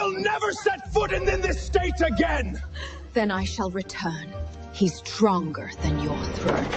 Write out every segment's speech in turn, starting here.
will never set foot in this state again! Then I shall return. He's stronger than your throne.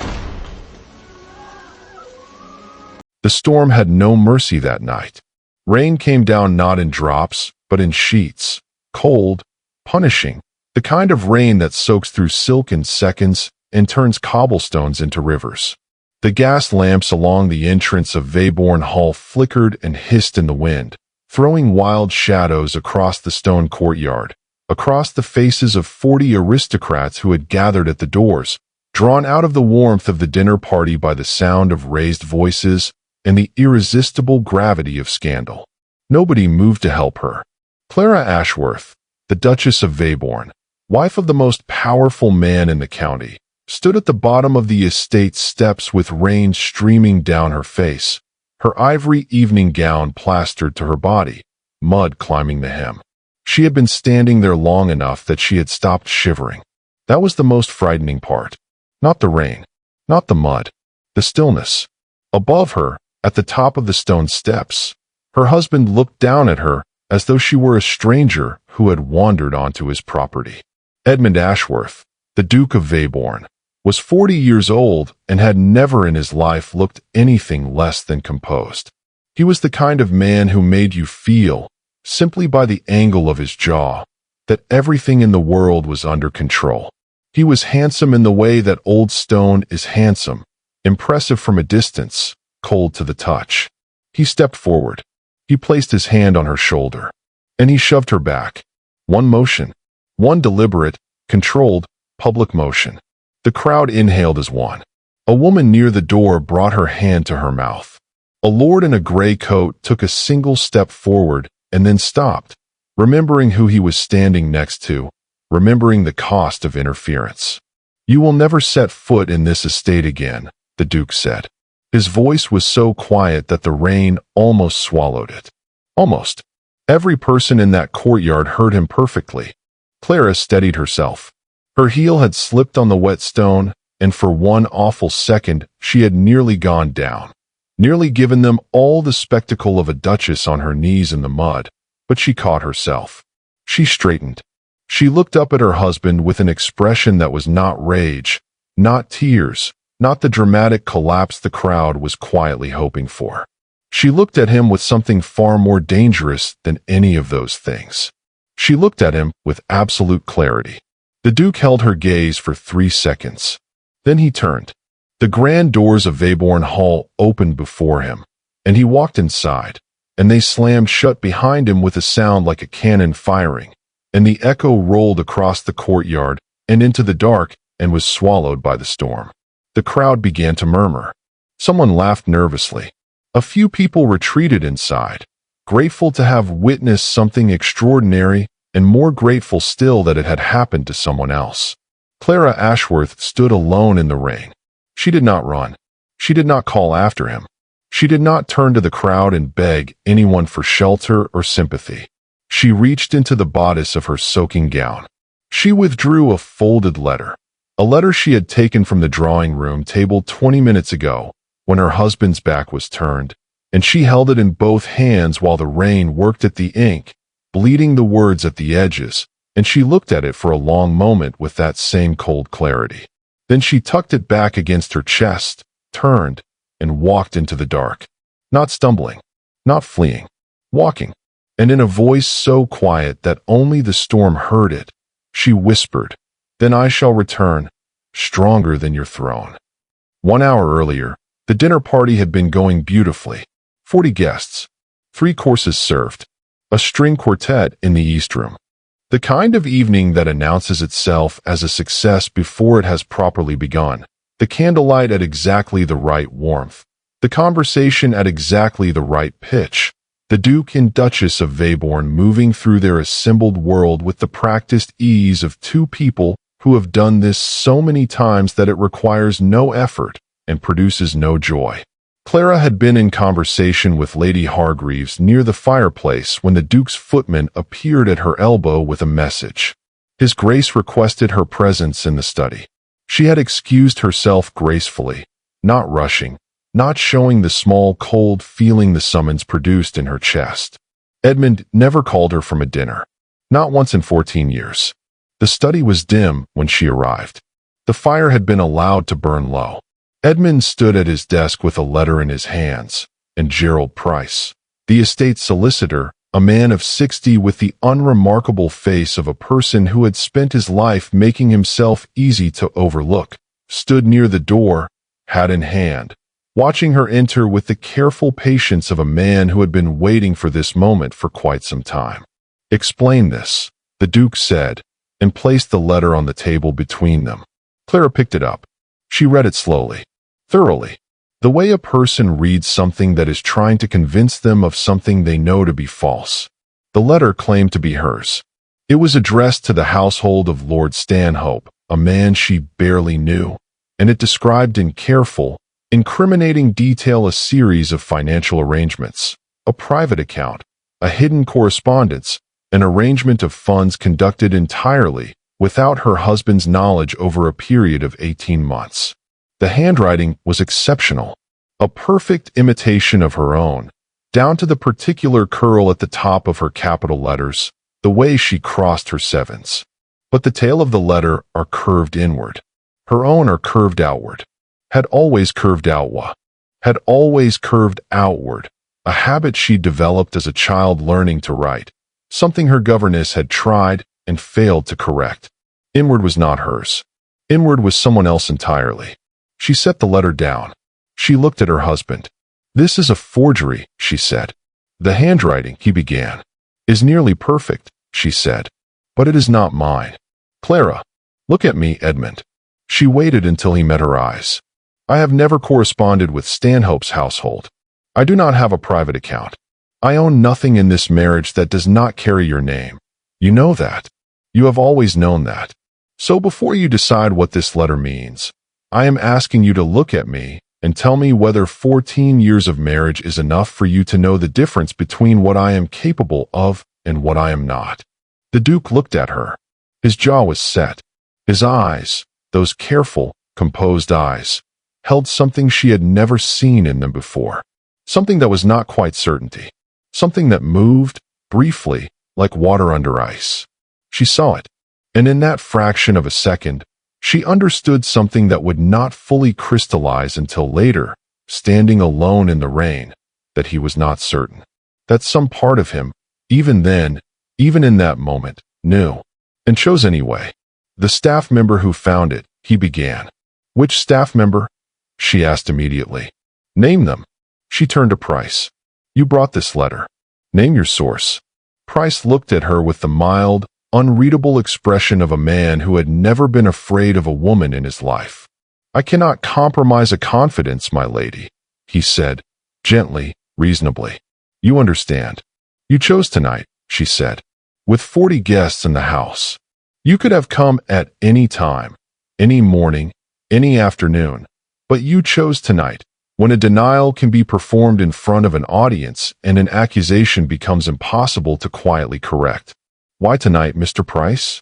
The storm had no mercy that night. Rain came down not in drops, but in sheets. Cold, punishing. The kind of rain that soaks through silk in seconds and turns cobblestones into rivers. The gas lamps along the entrance of Weybourne Hall flickered and hissed in the wind, throwing wild shadows across the stone courtyard, across the faces of 40 aristocrats who had gathered at the doors, drawn out of the warmth of the dinner party by the sound of raised voices and the irresistible gravity of scandal. Nobody moved to help her. Clara Ashworth, the Duchess of Weybourne, wife of the most powerful man in the county, stood at the bottom of the estate steps with rain streaming down her face, her ivory evening gown plastered to her body, mud climbing the hem. She had been standing there long enough that she had stopped shivering. That was the most frightening part. Not the rain, not the mud, the stillness. Above her, at the top of the stone steps, her husband looked down at her as though she were a stranger who had wandered onto his property. Edmund Ashworth, the Duke of Weybourne, was 40 years old and had never in his life looked anything less than composed. He was the kind of man who made you feel, simply by the angle of his jaw, that everything in the world was under control. He was handsome in the way that old stone is handsome, impressive from a distance, cold to the touch. He stepped forward. He placed his hand on her shoulder, and he shoved her back. One motion, one deliberate, controlled, public motion. The crowd inhaled as one. A woman near the door brought her hand to her mouth. A lord in a gray coat took a single step forward and then stopped, remembering who he was standing next to, remembering the cost of interference. "You will never set foot in this estate again," the Duke said. His voice was so quiet that the rain almost swallowed it. Almost. Every person in that courtyard heard him perfectly. Clara steadied herself. Her heel had slipped on the wet stone, and for one awful second she had nearly gone down, nearly given them all the spectacle of a duchess on her knees in the mud, but she caught herself. She straightened. She looked up at her husband with an expression that was not rage, not tears, not the dramatic collapse the crowd was quietly hoping for. She looked at him with something far more dangerous than any of those things. She looked at him with absolute clarity. The Duke held her gaze for 3 seconds. Then he turned. The grand doors of Weybourne Hall opened before him, and he walked inside, and they slammed shut behind him with a sound like a cannon firing, and the echo rolled across the courtyard and into the dark and was swallowed by the storm. The crowd began to murmur. Someone laughed nervously. A few people retreated inside, grateful to have witnessed something extraordinary and more grateful still that it had happened to someone else. Clara Ashworth stood alone in the rain. She did not run. She did not call after him. She did not turn to the crowd and beg anyone for shelter or sympathy. She reached into the bodice of her soaking gown. She withdrew a folded letter. A letter she had taken from the drawing room table 20 minutes ago, when her husband's back was turned, and she held it in both hands while the rain worked at the ink, bleeding the words at the edges, and she looked at it for a long moment with that same cold clarity. Then she tucked it back against her chest, turned, and walked into the dark. Not stumbling, not fleeing, walking. And in a voice so quiet that only the storm heard it, she whispered, "Then I shall return, stronger than your throne." 1 hour earlier, the dinner party had been going beautifully. 40 guests, 3 courses served, a string quartet in the East Room. The kind of evening that announces itself as a success before it has properly begun. The candlelight at exactly the right warmth. The conversation at exactly the right pitch. The Duke and Duchess of Weybourne moving through their assembled world with the practiced ease of 2 people who have done this so many times that it requires no effort and produces no joy. Clara had been in conversation with Lady Hargreaves near the fireplace when the Duke's footman appeared at her elbow with a message. His Grace requested her presence in the study. She had excused herself gracefully, not rushing, not showing the small cold feeling the summons produced in her chest. Edmund never called her from a dinner. Not once in 14 years. The study was dim when she arrived. The fire had been allowed to burn low. Edmund stood at his desk with a letter in his hands, and Gerald Price, the estate solicitor, a man of 60 with the unremarkable face of a person who had spent his life making himself easy to overlook, stood near the door, hat in hand, watching her enter with the careful patience of a man who had been waiting for this moment for quite some time. "Explain this," the Duke said, and placed the letter on the table between them. Clara picked it up. She read it slowly, thoroughly, the way a person reads something that is trying to convince them of something they know to be false. The letter claimed to be hers. It was addressed to the household of Lord Stanhope, a man she barely knew, and it described in careful, incriminating detail a series of financial arrangements, a private account, a hidden correspondence, an arrangement of funds conducted entirely without her husband's knowledge over a period of 18 months. The handwriting was exceptional, a perfect imitation of her own, down to the particular curl at the top of her capital letters, the way she crossed her sevens. But the tail of the letter are curved inward. Her own are curved outward. Had always curved outward. Had always curved outward, a habit she developed as a child learning to write, something her governess had tried and failed to correct. Inward was not hers. Inward was someone else entirely. She set the letter down. She looked at her husband. "This is a forgery," she said. "The handwriting," he began, "is nearly perfect," she said, "but it is not mine." "Clara, look at me, Edmund." She waited until he met her eyes. "I have never corresponded with Stanhope's household. I do not have a private account. I own nothing in this marriage that does not carry your name. You know that. You have always known that. So before you decide what this letter means, I am asking you to look at me and tell me whether 14 years of marriage is enough for you to know the difference between what I am capable of and what I am not." The Duke looked at her. His jaw was set. His eyes, those careful, composed eyes, held something she had never seen in them before. Something that was not quite certainty. Something that moved, briefly, like water under ice. She saw it, and in that fraction of a second, she understood something that would not fully crystallize until later, standing alone in the rain, that he was not certain. That some part of him, even then, even in that moment, knew, and chose anyway. "The staff member who found it," he began. "Which staff member?" she asked immediately. "Name them." She turned to Price. "You brought this letter. Name your source." Price looked at her with the mild, unreadable expression of a man who had never been afraid of a woman in his life. "I cannot compromise a confidence, my lady," he said, gently, reasonably. "You understand. You chose tonight," she said, "with 40 guests in the house. You could have come at any time, any morning, any afternoon, but you chose tonight, when a denial can be performed in front of an audience and an accusation becomes impossible to quietly correct. Why tonight, Mr. Price?"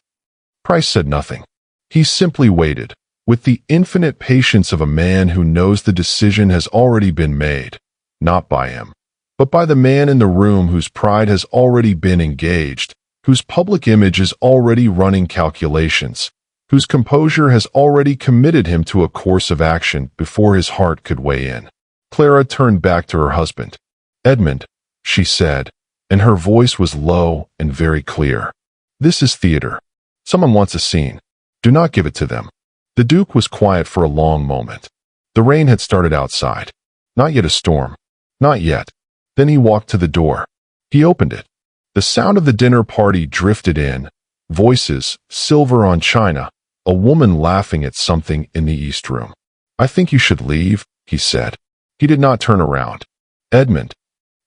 Price said nothing. He simply waited, with the infinite patience of a man who knows the decision has already been made, not by him, but by the man in the room whose pride has already been engaged, whose public image is already running calculations, whose composure has already committed him to a course of action before his heart could weigh in. Clara turned back to her husband. "Edmund," she said, and her voice was low and very clear. "This is theater. Someone wants a scene. Do not give it to them." The Duke was quiet for a long moment. The rain had started outside. Not yet a storm. Not yet. Then he walked to the door. He opened it. The sound of the dinner party drifted in. Voices, silver on china, a woman laughing at something in the East Room. "I think you should leave," he said. He did not turn around. "Edmund,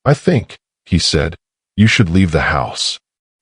I think," he said, "you should leave the house."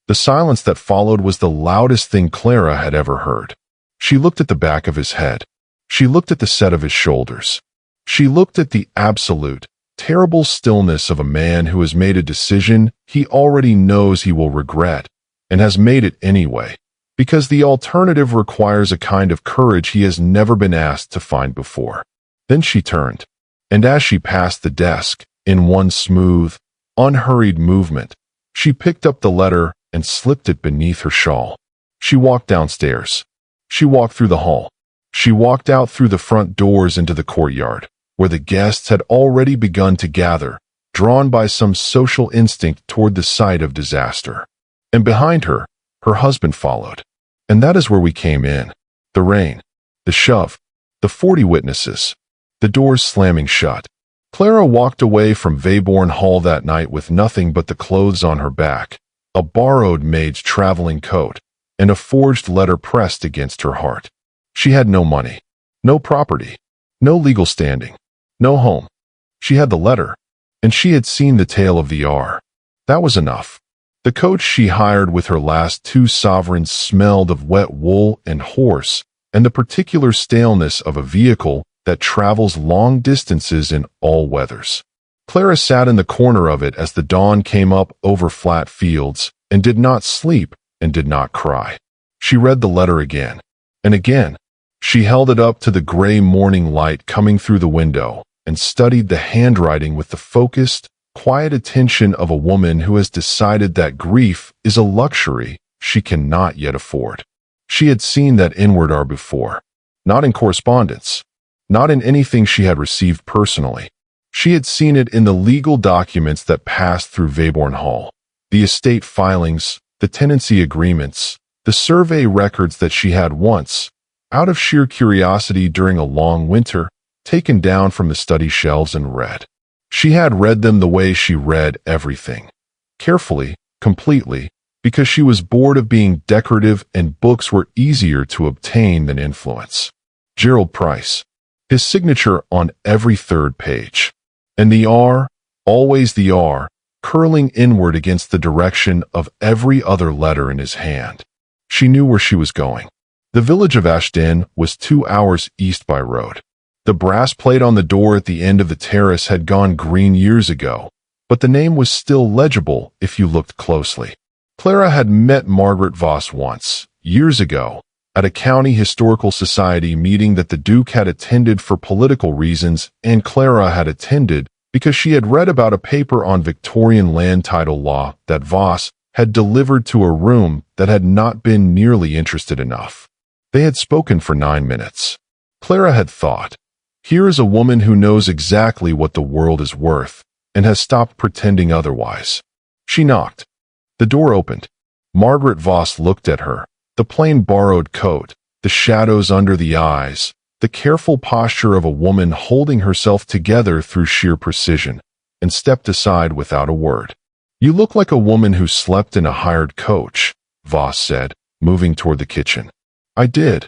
The silence that followed was the loudest thing Clara had ever heard. She looked at the back of his head. She looked at the set of his shoulders. She looked at the absolute, terrible stillness of a man who has made a decision he already knows he will regret, and has made it anyway, because the alternative requires a kind of courage he has never been asked to find before. Then she turned, and as she passed the desk, in one smooth, unhurried movement, she picked up the letter and slipped it beneath her shawl. She walked downstairs. She walked through the hall. She walked out through the front doors into the courtyard, where the guests had already begun to gather, drawn by some social instinct toward the site of disaster. And behind her, her husband followed. And that is where we came in. The rain, the shove, the 40 witnesses, the doors slamming shut. Clara walked away from Weybourne Hall that night with nothing but the clothes on her back, a borrowed maid's traveling coat, and a forged letter pressed against her heart. She had no money, no property, no legal standing, no home. She had the letter, and she had seen the tale of the R. That was enough. The coach she hired with her last 2 sovereigns smelled of wet wool and horse, and the particular staleness of a vehicle that travels long distances in all weathers. Clara sat in the corner of it as the dawn came up over flat fields, and did not sleep and did not cry. She read the letter again, and again. She held it up to the gray morning light coming through the window, and studied the handwriting with the focused, quiet attention of a woman who has decided that grief is a luxury she cannot yet afford. She had seen that inward R before, not in correspondence, not in anything she had received personally. She had seen it in the legal documents that passed through Weybourne Hall, the estate filings, the tenancy agreements, the survey records that she had once, out of sheer curiosity during a long winter, taken down from the study shelves and read. She had read them the way she read everything, carefully, completely, because she was bored of being decorative and books were easier to obtain than influence. Gerald Price, his signature on every 3rd page. And the R, always the R, curling inward against the direction of every other letter in his hand. She knew where she was going. The village of Ashden was 2 hours east by road. The brass plate on the door at the end of the terrace had gone green years ago, but the name was still legible if you looked closely. Clara had met Margaret Voss once, years ago, at a county historical society meeting that the Duke had attended for political reasons, and Clara had attended because she had read about a paper on Victorian land title law that Voss had delivered to a room that had not been nearly interested enough. They had spoken for 9 minutes. Clara had thought, here is a woman who knows exactly what the world is worth, and has stopped pretending otherwise. She knocked. The door opened. Margaret Voss looked at her, the plain borrowed coat, the shadows under the eyes, the careful posture of a woman holding herself together through sheer precision, and stepped aside without a word. You look like a woman who slept in a hired coach, Voss said, moving toward the kitchen. I did,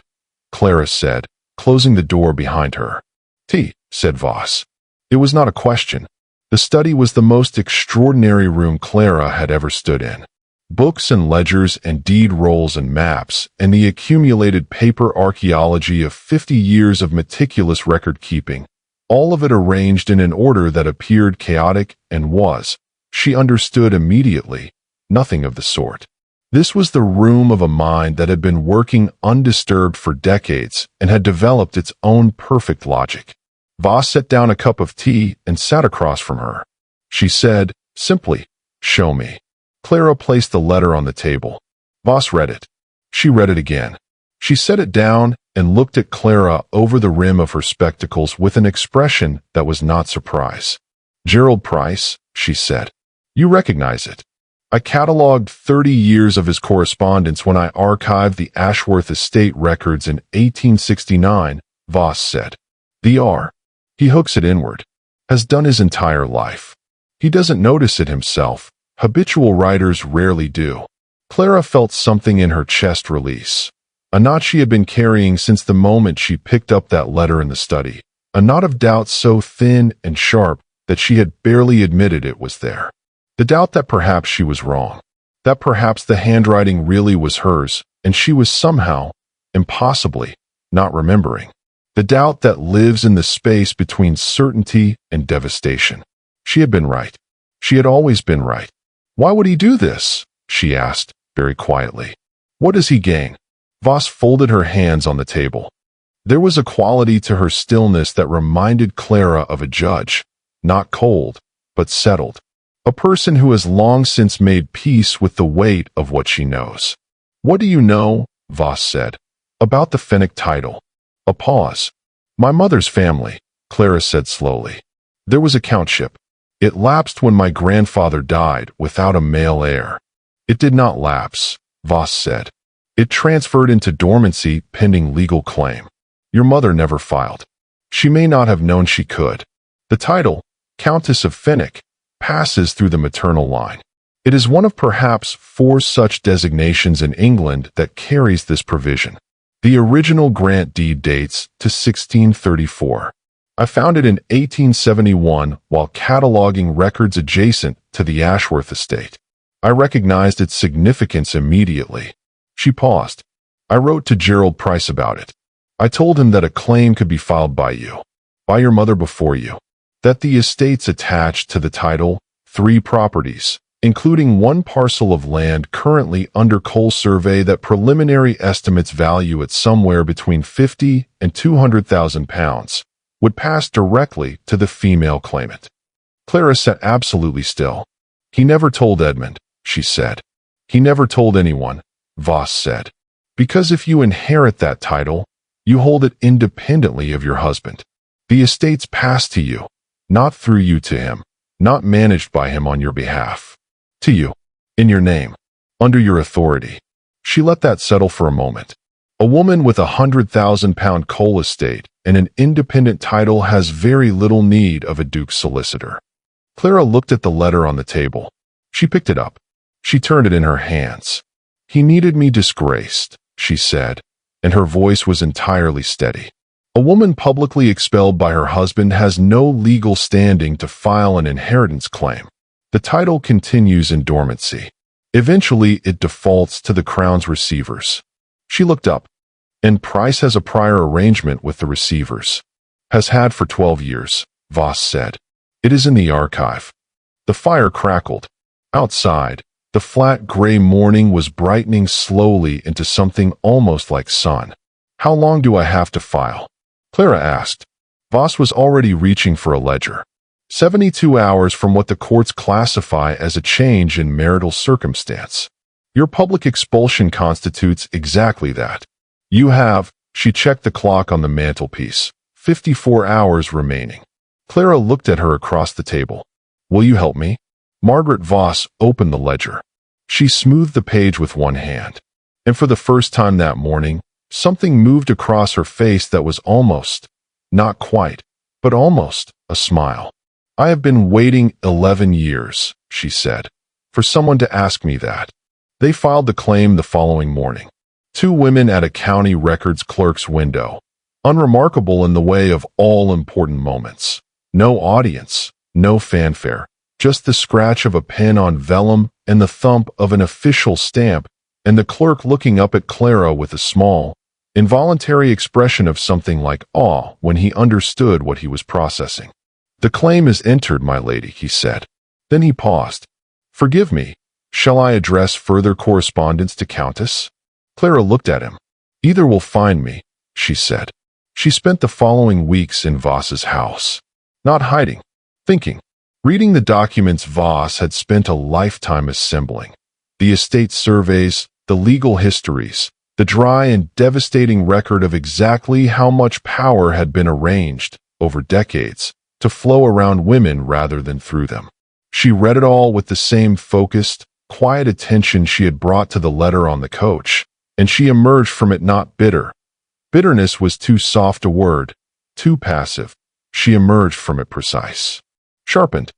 Clara said, closing the door behind her. Tea, said Voss. It was not a question. The study was the most extraordinary room Clara had ever stood in. Books and ledgers and deed rolls and maps, and the accumulated paper archaeology of 50 years of meticulous record-keeping, all of it arranged in an order that appeared chaotic and was, she understood immediately, nothing of the sort. This was the room of a mind that had been working undisturbed for decades and had developed its own perfect logic. Voss set down a cup of tea and sat across from her. She said, simply, show me. Clara placed the letter on the table. Voss read it. She read it again. She set it down and looked at Clara over the rim of her spectacles with an expression that was not surprise. Gerald Price, she said. You recognize it. I catalogued 30 years of his correspondence when I archived the Ashworth estate records in 1869, Voss said. The R. He hooks it inward. Has done his entire life. He doesn't notice it himself. Habitual writers rarely do. Clara felt something in her chest release. A knot she had been carrying since the moment she picked up that letter in the study. A knot of doubt so thin and sharp that she had barely admitted it was there. The doubt that perhaps she was wrong. That perhaps the handwriting really was hers, and she was somehow, impossibly, not remembering. The doubt that lives in the space between certainty and devastation. She had been right. She had always been right. Why would he do this? She asked, very quietly. What does he gain? Voss folded her hands on the table. There was a quality to her stillness that reminded Clara of a judge, not cold, but settled. A person who has long since made peace with the weight of what she knows. What do you know, Voss said, about the Fenwick title? A pause. My mother's family, Clara said slowly. There was a countship. It lapsed when my grandfather died without a male heir. It did not lapse, Voss said. It transferred into dormancy pending legal claim. Your mother never filed. She may not have known she could. The title, Countess of Fenwick, passes through the maternal line. It is one of perhaps 4 such designations in England that carries this provision. The original grant deed dates to 1634. I found it in 1871 while cataloging records adjacent to the Ashworth estate. I recognized its significance immediately. She paused. I wrote to Gerald Price about it. I told him that a claim could be filed by you, by your mother before you, that the estates attached to the title, 3 properties, including 1 parcel of land currently under coal survey that preliminary estimates value at somewhere between £50,000 and £200,000, would pass directly to the female claimant. Clara sat absolutely still. He never told Edmund, she said. He never told anyone, Voss said. Because if you inherit that title, you hold it independently of your husband. The estates pass to you, not through you to him, not managed by him on your behalf. To you, in your name, under your authority. She let that settle for a moment. A woman with £100,000 coal estate and an independent title has very little need of a duke's solicitor. Clara looked at the letter on the table. She picked it up. She turned it in her hands. He needed me disgraced, she said, and her voice was entirely steady. A woman publicly expelled by her husband has no legal standing to file an inheritance claim. The title continues in dormancy. Eventually, it defaults to the Crown's receivers. She looked up. And Price has a prior arrangement with the receivers. Has had for 12 years, Voss said. It is in the archive. The fire crackled. Outside, the flat gray morning was brightening slowly into something almost like sun. How long do I have to file? Clara asked. Voss was already reaching for a ledger. 72 hours from what the courts classify as a change in marital circumstance. Your public expulsion constitutes exactly that. You have, she checked the clock on the mantelpiece, 54 hours remaining. Clara looked at her across the table. Will you help me? Margaret Voss opened the ledger. She smoothed the page with one hand. And for the first time that morning, something moved across her face that was almost, not quite, but almost, a smile. I have been waiting 11 years, she said, for someone to ask me that. They filed the claim the following morning. 2 women at a county records clerk's window. Unremarkable in the way of all important moments. No audience, no fanfare, just the scratch of a pen on vellum and the thump of an official stamp, and the clerk looking up at Clara with a small, involuntary expression of something like awe when he understood what he was processing. The claim is entered, my lady, he said. Then he paused. Forgive me. Shall I address further correspondence to Countess? Clara looked at him. Either will find me, she said. She spent the following weeks in Voss's house. Not hiding, thinking, reading the documents Voss had spent a lifetime assembling. The estate surveys, the legal histories, the dry and devastating record of exactly how much power had been arranged, over decades, to flow around women rather than through them. She read it all with the same focused, quiet attention she had brought to the letter on the coach, and she emerged from it not bitter. Bitterness was too soft a word, too passive. She emerged from it precise. Sharpened.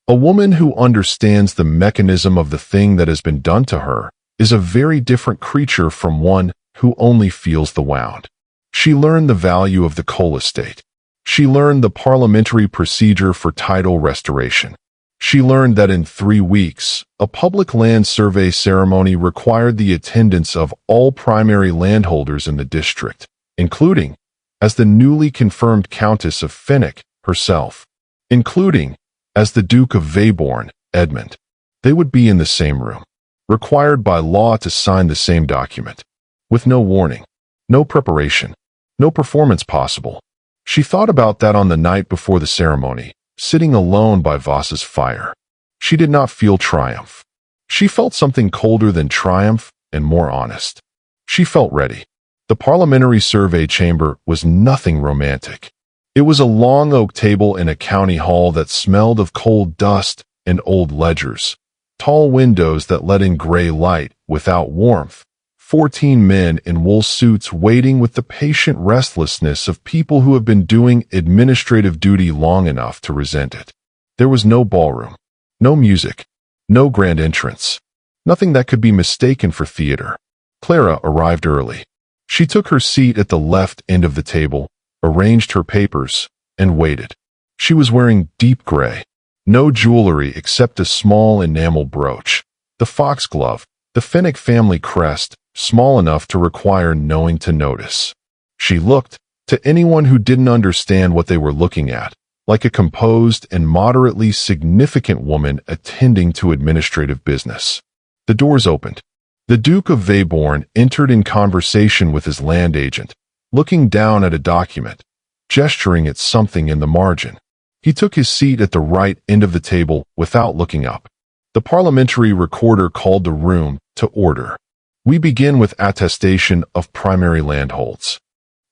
A woman who understands the mechanism of the thing that has been done to her is a very different creature from one who only feels the wound. She learned the value of the coal estate. She learned the parliamentary procedure for title restoration. She learned that in 3 weeks, a public land survey ceremony required the attendance of all primary landholders in the district, including, as the newly confirmed Countess of Fenwick herself, including, as the Duke of Weybourne, Edmund. They would be in the same room, required by law to sign the same document, with no warning, no preparation, no performance possible. She thought about that on the night before the ceremony, sitting alone by Voss's fire. She did not feel triumph. She felt something colder than triumph and more honest. She felt ready. The parliamentary survey chamber was nothing romantic. It was a long oak table in a county hall that smelled of cold dust and old ledgers, tall windows that let in gray light without warmth, 14 men in wool suits waiting with the patient restlessness of people who have been doing administrative duty long enough to resent it. There was no ballroom, no music, no grand entrance, nothing that could be mistaken for theater. Clara arrived early. She took her seat at the left end of the table, arranged her papers, and waited. She was wearing deep gray, no jewelry except a small enamel brooch, the foxglove, the Fenwick family crest, small enough to require knowing to notice. She looked, to anyone who didn't understand what they were looking at, like a composed and moderately significant woman attending to administrative business. The doors opened. The Duke of Weybourne entered in conversation with his land agent, looking down at a document, gesturing at something in the margin. He took his seat at the right end of the table without looking up. The parliamentary recorder called the room to order. We begin with attestation of primary landholds.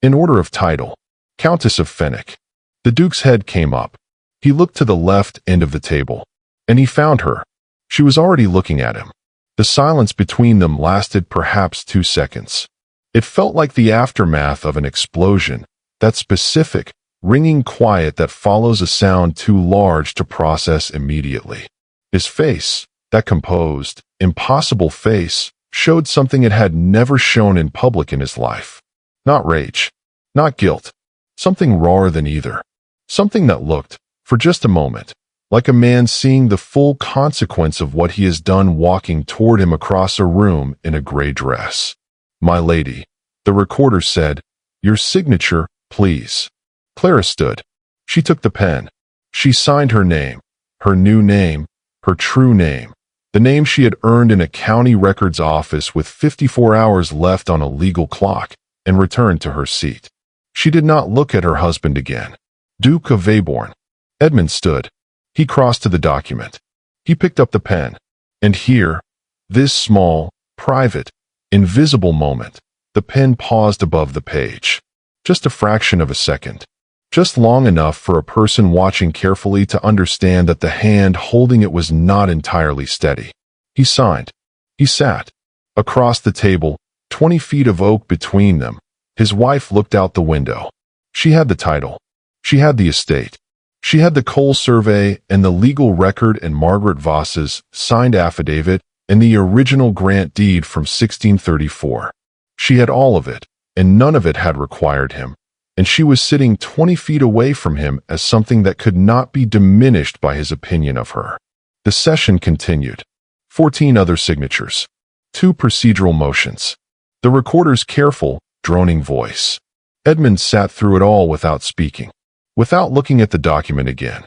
In order of title, Countess of Fenwick. The Duke's head came up. He looked to the left end of the table, and he found her. She was already looking at him. The silence between them lasted perhaps 2 seconds. It felt like the aftermath of an explosion, that specific, ringing quiet that follows a sound too large to process immediately. His face, that composed, impossible face, showed something it had never shown in public in his life. Not rage, not guilt, something rawer than either. Something that looked, for just a moment, like a man seeing the full consequence of what he has done walking toward him across a room in a gray dress. "My lady," the recorder said, "your signature, please." Clara stood. She took the pen. She signed her name, her new name, her true name, the name she had earned in a county records office with 54 hours left on a legal clock, and returned to her seat. She did not look at her husband again. Duke of Weybourne. Edmund stood. He crossed to the document. He picked up the pen. And here, this small, private, invisible moment, the pen paused above the page. Just a fraction of a second. Just long enough for a person watching carefully to understand that the hand holding it was not entirely steady. He signed. He sat. Across the table, 20 feet of oak between them, his wife looked out the window. She had the title. She had the estate. She had the coal survey and the legal record and Margaret Voss's signed affidavit and the original grant deed from 1634. She had all of it, and none of it had required him, and she was sitting 20 feet away from him as something that could not be diminished by his opinion of her. The session continued. 14 other signatures. 2 procedural motions. The recorder's careful, droning voice. Edmund sat through it all without speaking, without looking at the document again,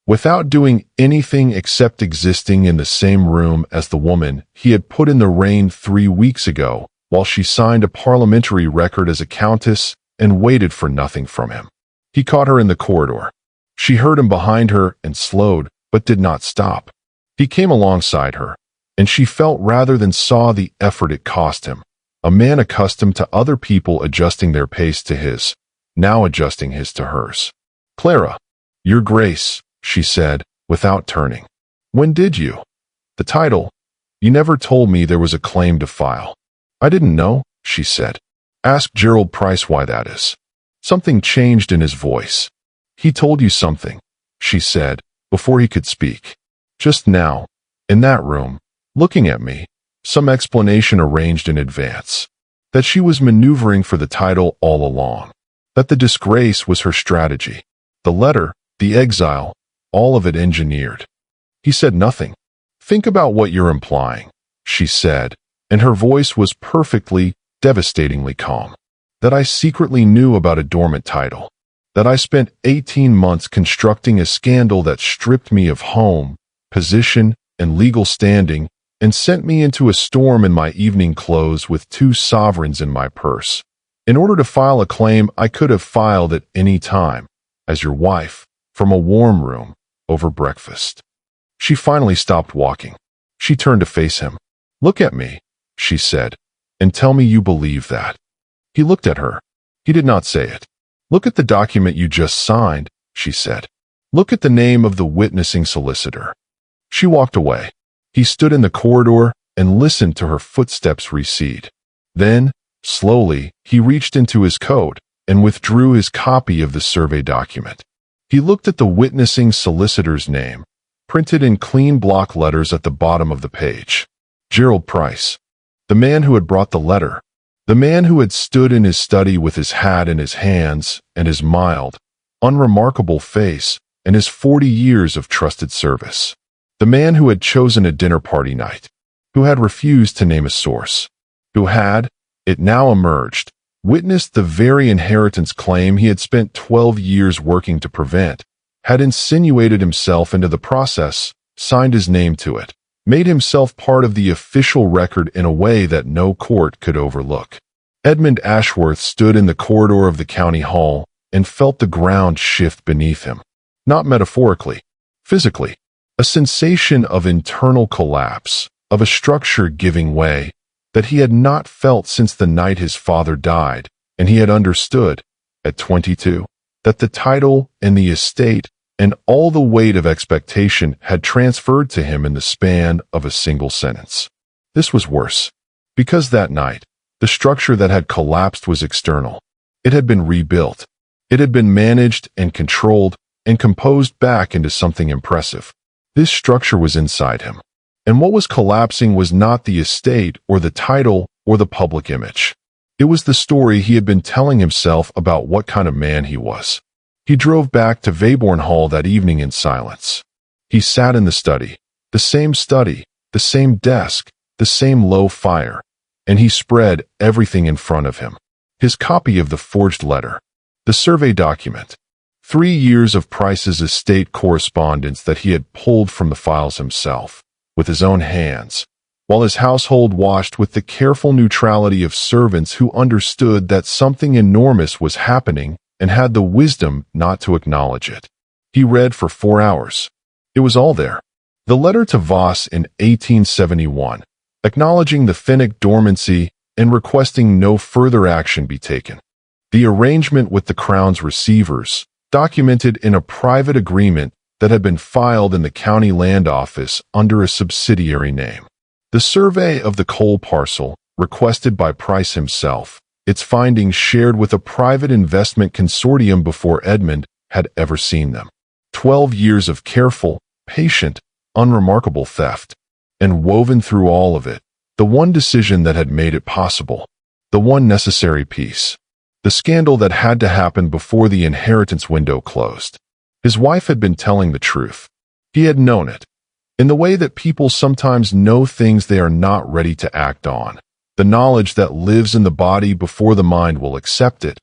without doing anything except existing in the same room as the woman he had put in the rain 3 weeks ago while she signed a parliamentary record as a countess and waited for nothing from him. He caught her in the corridor. She heard him behind her and slowed, but did not stop. He came alongside her, and she felt rather than saw the effort it cost him. A man accustomed to other people adjusting their pace to his, now adjusting his to hers. "Clara, your grace," she said, without turning. "When did you?" "The title. You never told me there was a claim to file." "I didn't know," she said. "Ask Gerald Price why that is." Something changed in his voice. "He told you something," she said, before he could speak. "Just now, in that room, looking at me, some explanation arranged in advance. That she was maneuvering for the title all along. That the disgrace was her strategy. The letter, the exile, all of it engineered." He said nothing. "Think about what you're implying," she said, and her voice was perfectly, devastatingly calm. "That I secretly knew about a dormant title. That I spent 18 months constructing a scandal that stripped me of home, position, and legal standing, and sent me into a storm in my evening clothes with 2 sovereigns in my purse. In order to file a claim I could have filed at any time, as your wife, from a warm room, over breakfast." She finally stopped walking. She turned to face him. "Look at me," she said, "and tell me you believe that." He looked at her. He did not say it. "Look at the document you just signed," she said. "Look at the name of the witnessing solicitor." She walked away. He stood in the corridor and listened to her footsteps recede. Then, slowly, he reached into his coat and withdrew his copy of the survey document. He looked at the witnessing solicitor's name, printed in clean block letters at the bottom of the page. Gerald Price. The man who had brought the letter. The man who had stood in his study with his hat in his hands and his mild, unremarkable face and his 40 years of trusted service. The man who had chosen a dinner party night, who had refused to name a source, who had, it now emerged, witnessed the very inheritance claim he had spent 12 years working to prevent, had insinuated himself into the process, signed his name to it, made himself part of the official record in a way that no court could overlook. Edmund Ashworth stood in the corridor of the county hall and felt the ground shift beneath him. Not metaphorically, physically. A sensation of internal collapse, of a structure giving way, that he had not felt since the night his father died, and he had understood, at 22, that the title and the estate and all the weight of expectation had transferred to him in the span of a single sentence. This was worse, because that night, the structure that had collapsed was external. It had been rebuilt. It had been managed and controlled and composed back into something impressive. This structure was inside him. And what was collapsing was not the estate or the title or the public image. It was the story he had been telling himself about what kind of man he was. He drove back to Weybourne Hall that evening in silence. He sat in the study, the same desk, the same low fire, and he spread everything in front of him. His copy of the forged letter, the survey document, 3 years of Price's estate correspondence that he had pulled from the files himself, with his own hands, while his household watched with the careful neutrality of servants who understood that something enormous was happening and had the wisdom not to acknowledge it. He read for 4 hours. It was all there. The letter to Voss in 1871, acknowledging the Finnick dormancy and requesting no further action be taken. The arrangement with the Crown's receivers, documented in a private agreement that had been filed in the county land office under a subsidiary name. The survey of the coal parcel, requested by Price himself, its findings shared with a private investment consortium before Edmund had ever seen them. 12 years of careful, patient, unremarkable theft, and woven through all of it, the one decision that had made it possible, the one necessary piece. The scandal that had to happen before the inheritance window closed. His wife had been telling the truth. He had known it. In the way that people sometimes know things they are not ready to act on. The knowledge that lives in the body before the mind will accept it.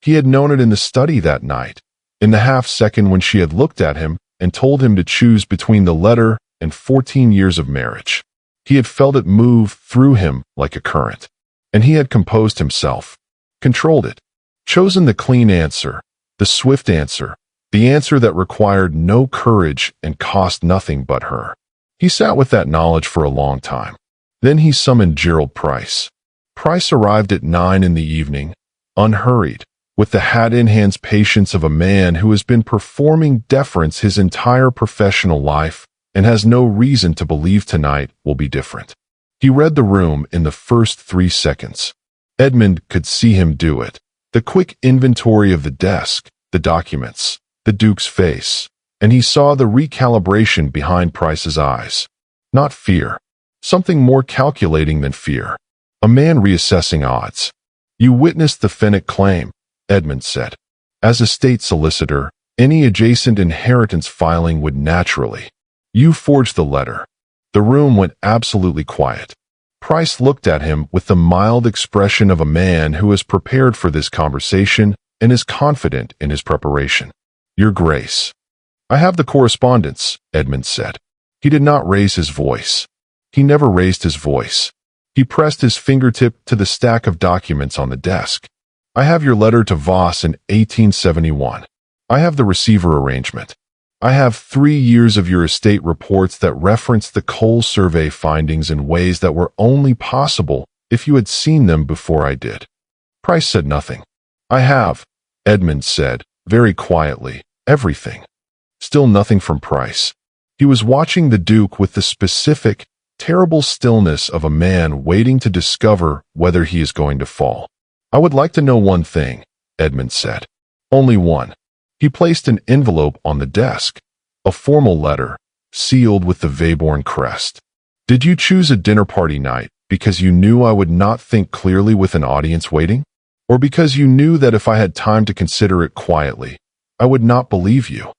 He had known it in the study that night, in the half-second when she had looked at him and told him to choose between the letter and 14 years of marriage. He had felt it move through him like a current. And he had composed himself. Controlled it, chosen the clean answer, the swift answer, the answer that required no courage and cost nothing but her. He sat with that knowledge for a long time. Then he summoned Gerald Price. Price arrived at 9 in the evening, unhurried, with the hat-in-hand's patience of a man who has been performing deference his entire professional life and has no reason to believe tonight will be different. He read the room in the first 3 seconds. Edmund could see him do it. The quick inventory of the desk, the documents, the Duke's face, and he saw the recalibration behind Price's eyes. Not fear. Something more calculating than fear. A man reassessing odds. "You witnessed the Finnick claim," Edmund said. "As a state solicitor, any adjacent inheritance filing would naturally. You forged the letter." The room went absolutely quiet. Price looked at him with the mild expression of a man who is prepared for this conversation and is confident in his preparation. "Your Grace." "I have the correspondence," Edmund said. He did not raise his voice. He never raised his voice. He pressed his fingertip to the stack of documents on the desk. "I have your letter to Voss in 1871. I have the receiver arrangement. I have 3 years of your estate reports that reference the Cole survey findings in ways that were only possible if you had seen them before I did. Price said nothing. I have, Edmund said, very quietly, everything. Still nothing from Price. He was watching the Duke with the specific, terrible stillness of a man waiting to discover whether he is going to fall. I would like to know one thing, Edmund said. Only one. He placed an envelope on the desk. A formal letter, sealed with the Weybourne crest. Did you choose a dinner party night because you knew I would not think clearly with an audience waiting? Or because you knew that if I had time to consider it quietly, I would not believe you?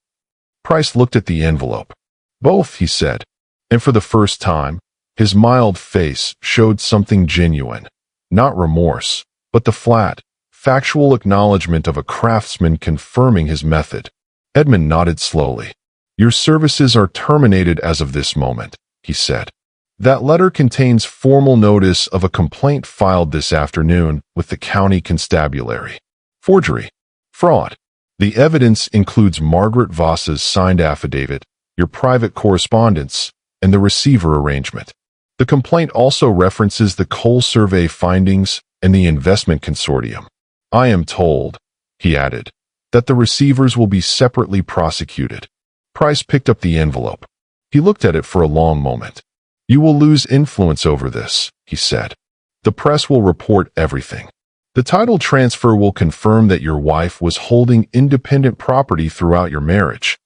Price looked at the envelope. Both, he said, and for the first time, his mild face showed something genuine, not remorse, but the flat, factual acknowledgement of a craftsman confirming his method. Edmund nodded slowly. Your services are terminated as of this moment, he said. That letter contains formal notice of a complaint filed this afternoon with the county constabulary. Forgery. Fraud. The evidence includes Margaret Voss's signed affidavit, your private correspondence, and the receiver arrangement. The complaint also references the Cole survey findings and the investment consortium. I am told, he added, that the receivers will be separately prosecuted. Price picked up the envelope. He looked at it for a long moment. You will lose influence over this, he said. The press will report everything. The title transfer will confirm that your wife was holding independent property throughout your marriage.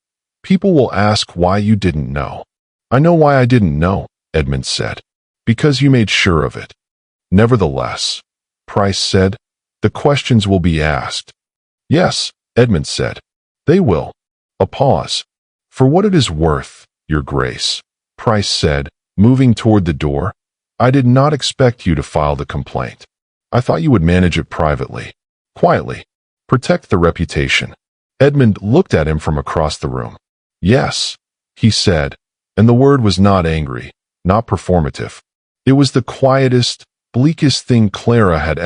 People will ask why you didn't know. I know why I didn't know, Edmund said. Because you made sure of it. Nevertheless, Price said, the questions will be asked. Yes, Edmund said. They will. A pause. For what it is worth, Your Grace, Price said, moving toward the door. I did not expect you to file the complaint. I thought you would manage it privately. Quietly. Protect the reputation. Edmund looked at him from across the room. Yes, he said, and the word was not angry, not performative. It was the quietest, bleakest thing Clara had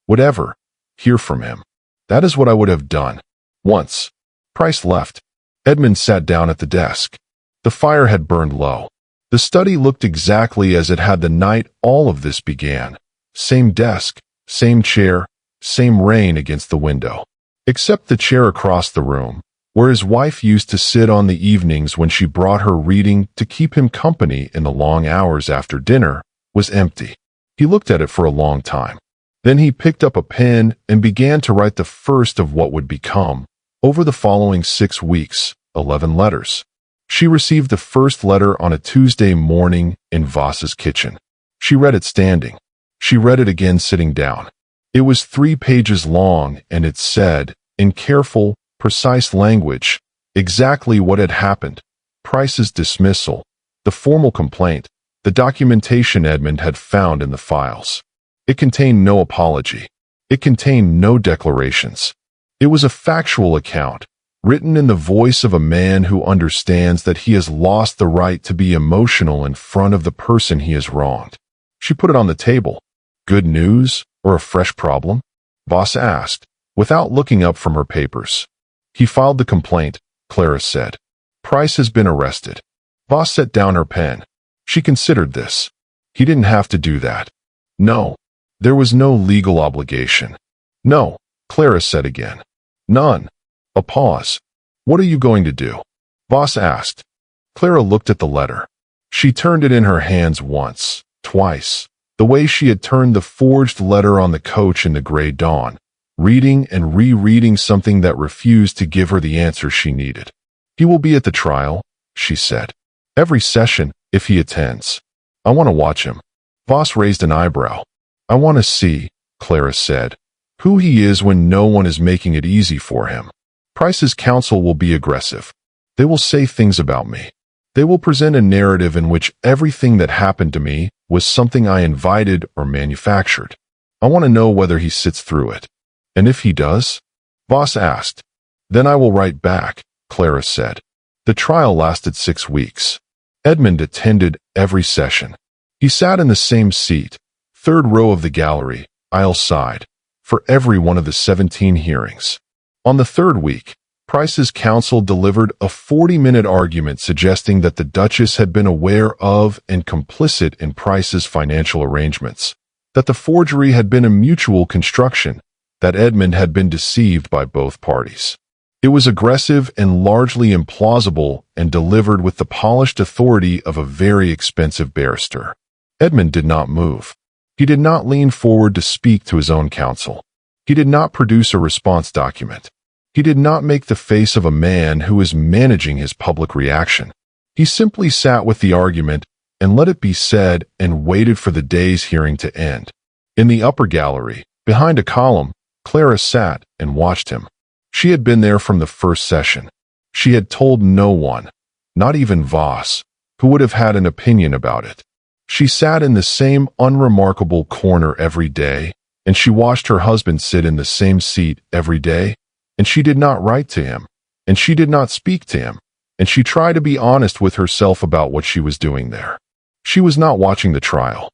would ever hear from him. That is what I would have done. Once. Price left. Edmund sat down at the desk. The fire had burned low. The study looked exactly as it had the night all of this began. Same desk, same chair, same rain against the window. Except the chair across the room, where his wife used to sit on the evenings when she brought her reading to keep him company in the long hours after dinner, was empty. He looked at it for a long time. Then he picked up a pen and began to write the first of what would become, over the following 6 weeks, 11 letters. She received the first letter on a Tuesday morning in Voss's kitchen. She read it standing. She read it again sitting down. It was 3 pages long, and it said, in careful, precise language, exactly what had happened. Price's dismissal, the formal complaint, the documentation Edmund had found in the files. It contained no apology. It contained no declarations. It was a factual account, written in the voice of a man who understands that he has lost the right to be emotional in front of the person he has wronged. She put it on the table. Good news or a fresh problem? Voss asked, without looking up from her papers. He filed the complaint, Clara said. Price has been arrested. Voss set down her pen. She considered this. He didn't have to do that. No. There was no legal obligation. No, Clara said again. None. A pause. What are you going to do? Voss asked. Clara looked at the letter. She turned it in her hands once, twice, the way she had turned the forged letter on the coach in the gray dawn, reading and rereading something that refused to give her the answer she needed. He will be at the trial, she said. Every session, if he attends. I want to watch him. Voss raised an eyebrow. I want to see, Clara said, who he is when no one is making it easy for him. Price's counsel will be aggressive. They will say things about me. They will present a narrative in which everything that happened to me was something I invited or manufactured. I want to know whether he sits through it. And if he does? Voss asked. Then I will write back, Clara said. The trial lasted 6 weeks. Edmund attended every session. He sat in the same seat, 3rd row of the gallery, aisle side, for every one of the 17 hearings. On the 3rd week, Price's counsel delivered a 40-minute argument suggesting that the Duchess had been aware of and complicit in Price's financial arrangements, that the forgery had been a mutual construction, that Edmund had been deceived by both parties. It was aggressive and largely implausible and delivered with the polished authority of a very expensive barrister. Edmund did not move. He did not lean forward to speak to his own counsel. He did not produce a response document. He did not make the face of a man who is managing his public reaction. He simply sat with the argument and let it be said and waited for the day's hearing to end. In the upper gallery, behind a column, Clara sat and watched him. She had been there from the first session. She had told no one, not even Voss, who would have had an opinion about it. She sat in the same unremarkable corner every day, and she watched her husband sit in the same seat every day, and she did not write to him, and she did not speak to him, and she tried to be honest with herself about what she was doing there. She was not watching the trial.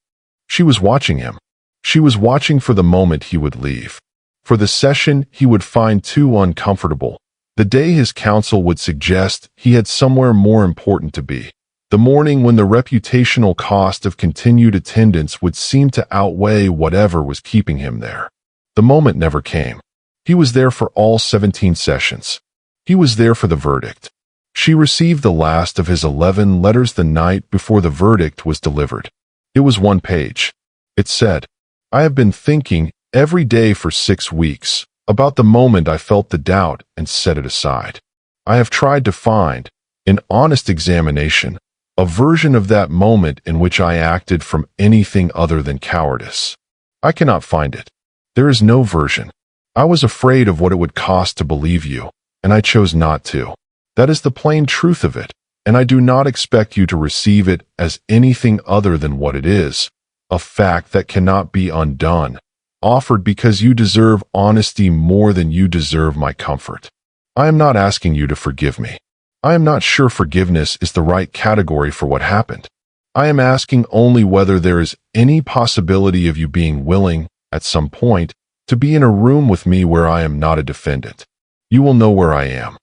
She was watching him. She was watching for the moment he would leave, for the session he would find too uncomfortable, the day his counsel would suggest he had somewhere more important to be, the morning when the reputational cost of continued attendance would seem to outweigh whatever was keeping him there. The moment never came. He was there for all 17 sessions. He was there for the verdict. She received the last of his 11 letters the night before the verdict was delivered. It was one page. It said, "I have been thinking every day for 6 weeks about the moment I felt the doubt and set it aside. I have tried to find, in honest examination, a version of that moment in which I acted from anything other than cowardice. I cannot find it. There is no version. I was afraid of what it would cost to believe you, and I chose not to. That is the plain truth of it, and I do not expect you to receive it as anything other than what it is, a fact that cannot be undone, offered because you deserve honesty more than you deserve my comfort. I am not asking you to forgive me. I am not sure forgiveness is the right category for what happened. I am asking only whether there is any possibility of you being willing, at some point, to be in a room with me where I am not a defendant. You will know where I am."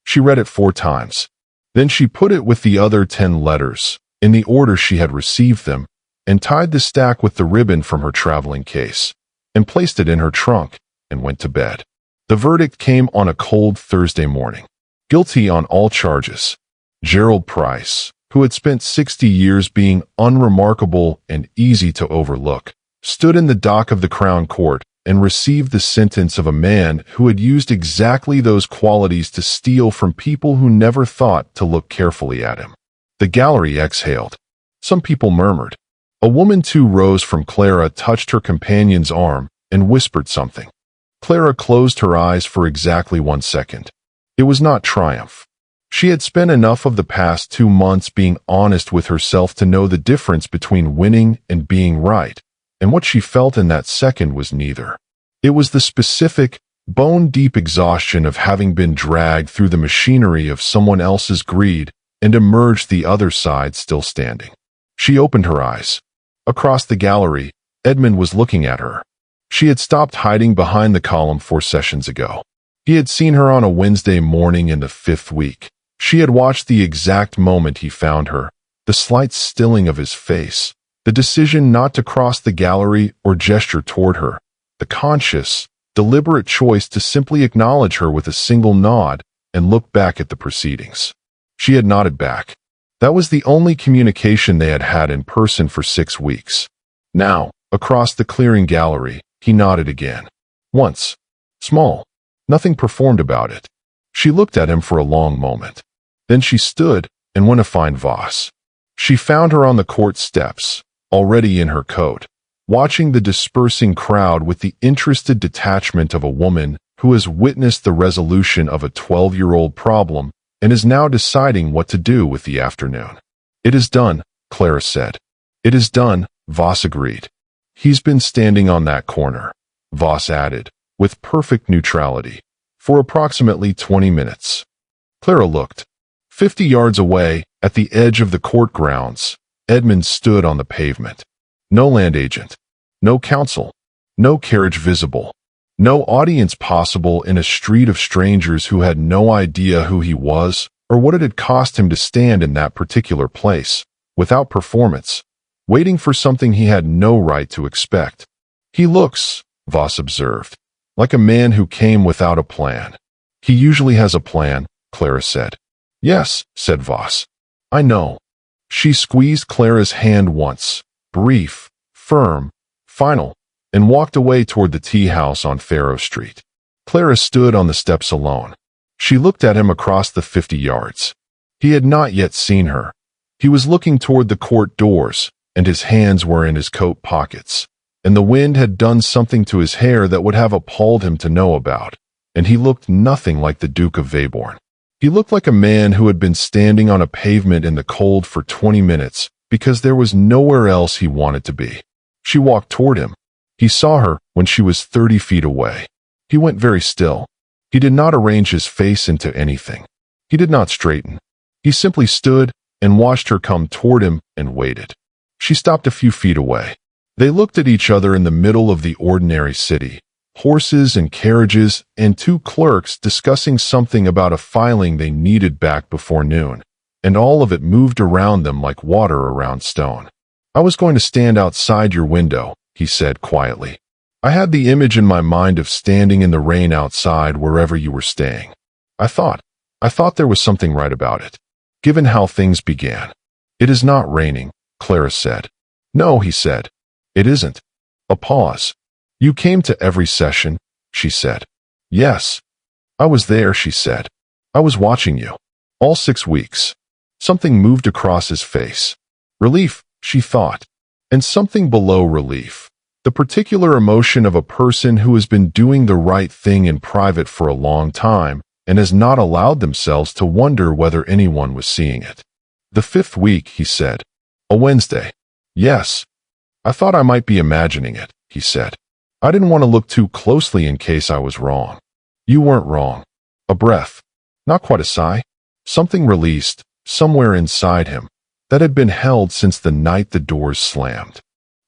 She read it 4 times. Then she put it with the other 10 letters, in the order she had received them, and tied the stack with the ribbon from her traveling case, and placed it in her trunk, and went to bed. The verdict came on a cold Thursday morning. Guilty on all charges. Gerald Price, who had spent 60 years being unremarkable and easy to overlook, stood in the dock of the Crown Court and received the sentence of a man who had used exactly those qualities to steal from people who never thought to look carefully at him. The gallery exhaled. Some people murmured. A woman too rose from Clara, touched her companion's arm, and whispered something. Clara closed her eyes for exactly 1 second. It was not triumph. She had spent enough of the past 2 months being honest with herself to know the difference between winning and being right, and what she felt in that second was neither. It was the specific, bone-deep exhaustion of having been dragged through the machinery of someone else's greed and emerged the other side still standing. She opened her eyes. Across the gallery, Edmund was looking at her. She had stopped hiding behind the column 4 sessions ago. He had seen her on a Wednesday morning in the 5th week. She had watched the exact moment he found her, the slight stilling of his face, the decision not to cross the gallery or gesture toward her, the conscious, deliberate choice to simply acknowledge her with a single nod and look back at the proceedings. She had nodded back. That was the only communication they had had in person for 6 weeks. Now, across the clearing gallery, he nodded again. Once. Small. Nothing performed about it. She looked at him for a long moment. Then she stood and went to find Voss. She found her on the court steps, already in her coat, watching the dispersing crowd with the interested detachment of a woman who has witnessed the resolution of a 12-year-old problem and is now deciding what to do with the afternoon. "It is done," Clara said. "It is done," Voss agreed. "He's been standing on that corner," Voss added, with perfect neutrality, "for approximately 20 minutes. Clara looked. 50 yards away, at the edge of the court grounds, Edmund stood on the pavement. No land agent. No counsel. No carriage visible. No audience possible in a street of strangers who had no idea who he was or what it had cost him to stand in that particular place, without performance, waiting for something he had no right to expect. He looks, Voss observed, like a man who came without a plan. He usually has a plan, Clara said. Yes, said Voss. I know. She squeezed Clara's hand once, brief, firm, final, and walked away toward the tea house on Faro Street. Clara stood on the steps alone. She looked at him across the 50 yards. He had not yet seen her. He was looking toward the court doors, and his hands were in his coat pockets, and the wind had done something to his hair that would have appalled him to know about, and he looked nothing like the Duke of Weybourne. He looked like a man who had been standing on a pavement in the cold for 20 minutes because there was nowhere else he wanted to be. She walked toward him. He saw her when she was 30 feet away. He went very still. He did not arrange his face into anything. He did not straighten. He simply stood and watched her come toward him and waited. She stopped a few feet away. They looked at each other in the middle of the ordinary city. Horses and carriages and two clerks discussing something about a filing they needed back before noon, and all of it moved around them like water around stone. I was going to stand outside your window, he said quietly. I had the image in my mind of standing in the rain outside wherever you were staying. I thought there was something right about it, given how things began. It is not raining, Clara said. No, he said. It isn't. A pause. You came to every session, she said. Yes. I was there, she said. I was watching you. All 6 weeks. Something moved across his face. Relief, she thought. And something below relief. The particular emotion of a person who has been doing the right thing in private for a long time and has not allowed themselves to wonder whether anyone was seeing it. The 5th week, he said. A Wednesday. Yes. I thought I might be imagining it, he said. I didn't want to look too closely in case I was wrong. You weren't wrong. A breath. Not quite a sigh. Something released, somewhere inside him, that had been held since the night the doors slammed.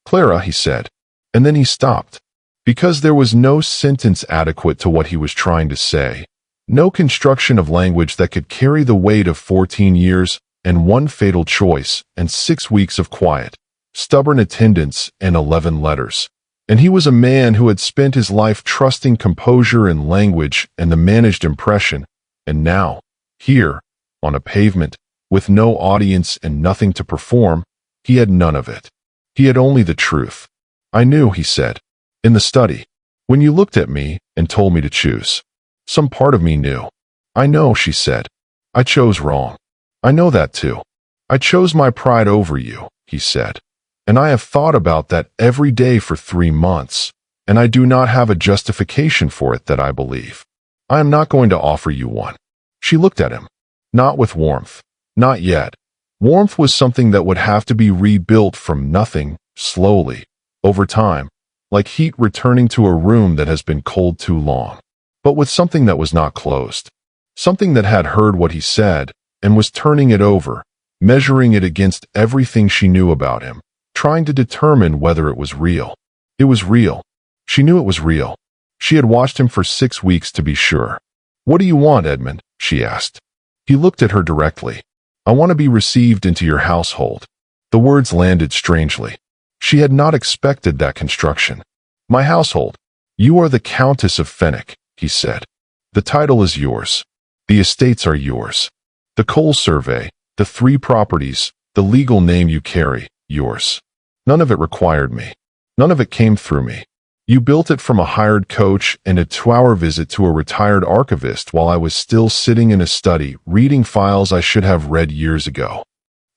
Clara, he said. And then he stopped. Because there was no sentence adequate to what he was trying to say. No construction of language that could carry the weight of 14 years and one fatal choice and 6 weeks of quiet, stubborn attendance and 11 letters. And he was a man who had spent his life trusting composure and language and the managed impression, and now, here, on a pavement, with no audience and nothing to perform, he had none of it. He had only the truth. I knew, he said, in the study, when you looked at me and told me to choose. Some part of me knew. I know, she said. I chose wrong. I know that too. I chose my pride over you, he said. And I have thought about that every day for 3 months, and I do not have a justification for it that I believe. I am not going to offer you one. She looked at him. Not with warmth. Not yet. Warmth was something that would have to be rebuilt from nothing, slowly, over time, like heat returning to a room that has been cold too long. But with something that was not closed. Something that had heard what he said, and was turning it over, measuring it against everything she knew about him, trying to determine whether it was real. It was real. She knew it was real. She had watched him for 6 weeks to be sure. What do you want, Edmund? She asked. He looked at her directly. I want to be received into your household. The words landed strangely. She had not expected that construction. My household. You are the Countess of Fenwick, he said. The title is yours. The estates are yours. The coal survey, the 3 properties, the legal name you carry, yours. None of it required me. None of it came through me. You built it from a hired coach and a 2-hour visit to a retired archivist while I was still sitting in a study reading files I should have read years ago.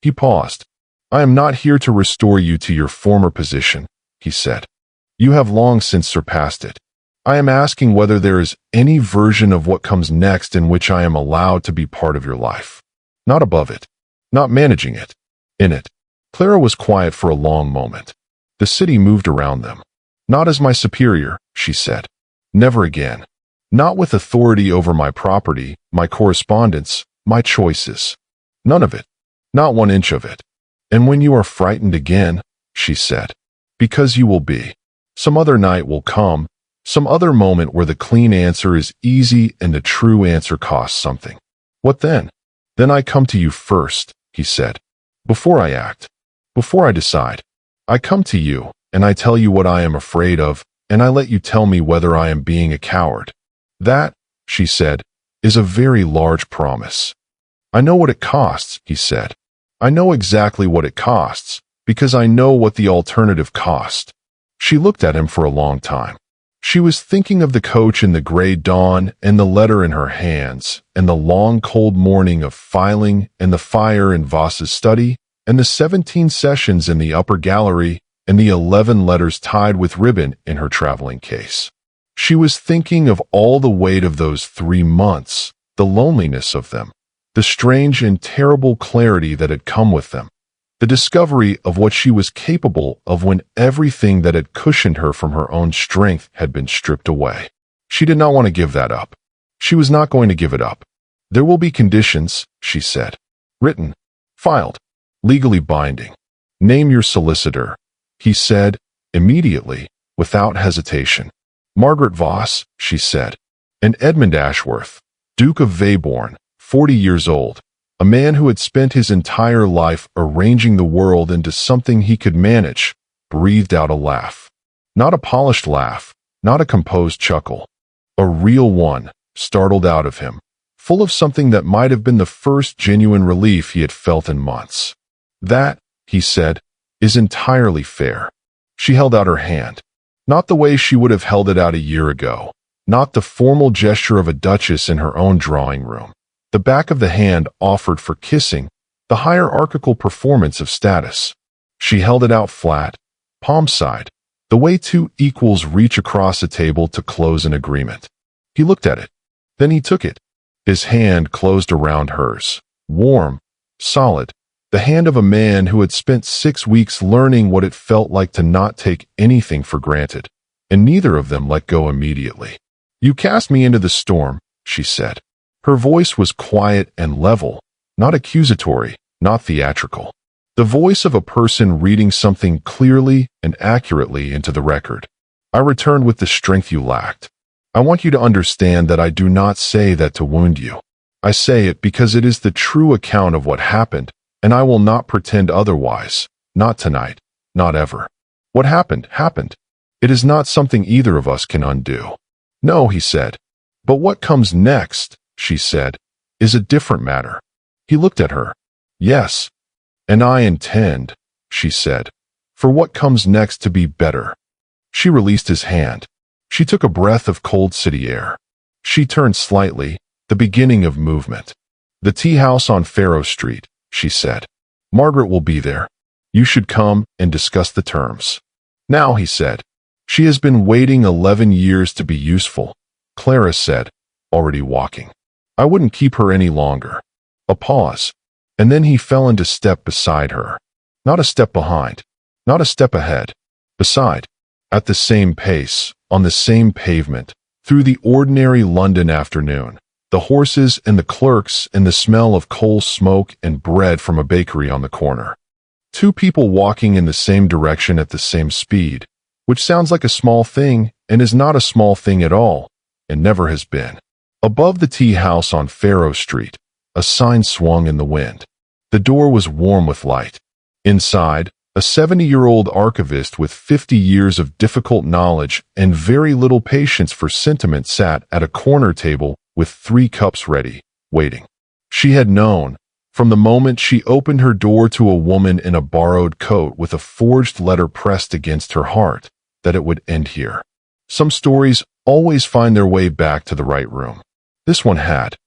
He paused. I am not here to restore you to your former position, he said. You have long since surpassed it. I am asking whether there is any version of what comes next in which I am allowed to be part of your life. Not above it. Not managing it. In it. Clara was quiet for a long moment. The city moved around them. Not as my superior, she said. Never again. Not with authority over my property, my correspondence, my choices. None of it. Not 1 inch of it. And when you are frightened again, she said, because you will be. Some other night will come, Some other moment where the clean answer is easy and the true answer costs something. What then? Then I come to you first, he said. Before I act. Before I decide. I come to you, and I tell you what I am afraid of, and I let you tell me whether I am being a coward. That, she said, is a very large promise. I know what it costs, he said. I know exactly what it costs, because I know what the alternative cost. She looked at him for a long time. She was thinking of the coach in the gray dawn and the letter in her hands, and the long cold morning of filing and the fire in Voss's study, and the 17 sessions in the upper gallery, and the 11 letters tied with ribbon in her traveling case. She was thinking of all the weight of those 3 months, the loneliness of them, the strange and terrible clarity that had come with them, the discovery of what she was capable of when everything that had cushioned her from her own strength had been stripped away. She did not want to give that up. She was not going to give it up. There will be conditions, she said. Written, filed, legally binding. Name your solicitor, he said, immediately, without hesitation. Margaret Voss, she said, and Edmund Ashworth, Duke of Weybourne, 40 years old, a man who had spent his entire life arranging the world into something he could manage, breathed out a laugh. Not a polished laugh, not a composed chuckle. A real one, startled out of him, full of something that might have been the first genuine relief he had felt in months. That, he said, is entirely fair. She held out her hand. Not the way she would have held it out a year ago, not the formal gesture of a duchess in her own drawing room. The back of the hand offered for kissing, the hierarchical performance of status. She held it out flat, palm side, the way two equals reach across a table to close an agreement. He looked at it. Then he took it. His hand closed around hers, warm, solid, the hand of a man who had spent 6 weeks learning what it felt like to not take anything for granted, and neither of them let go immediately. You cast me into the storm, she said. Her voice was quiet and level, not accusatory, not theatrical. The voice of a person reading something clearly and accurately into the record. I returned with the strength you lacked. I want you to understand that I do not say that to wound you. I say it because it is the true account of what happened, and I will not pretend otherwise, not tonight, not ever. What happened, happened. It is not something either of us can undo. No, he said. But what comes next, she said, is a different matter. He looked at her. Yes. And I intend, she said, for what comes next to be better. She released his hand. She took a breath of cold city air. She turned slightly, the beginning of movement. The tea house on Faro Street, she said. Margaret will be there. You should come and discuss the terms. Now, he said. She has been waiting 11 years to be useful, Clara said, already walking. I wouldn't keep her any longer. A pause. And then he fell into step beside her. Not a step behind. Not a step ahead. Beside. At the same pace, on the same pavement, through the ordinary London afternoon, the horses and the clerks and the smell of coal smoke and bread from a bakery on the corner. 2 people walking in the same direction at the same speed, which sounds like a small thing and is not a small thing at all, and never has been. Above the tea house on Faro Street, a sign swung in the wind. The door was warm with light. Inside, a 70-year-old archivist with 50 years of difficult knowledge and very little patience for sentiment sat at a corner table with 3 cups ready, waiting. She had known, from the moment she opened her door to a woman in a borrowed coat with a forged letter pressed against her heart, that it would end here. Some stories always find their way back to the right room. This one had.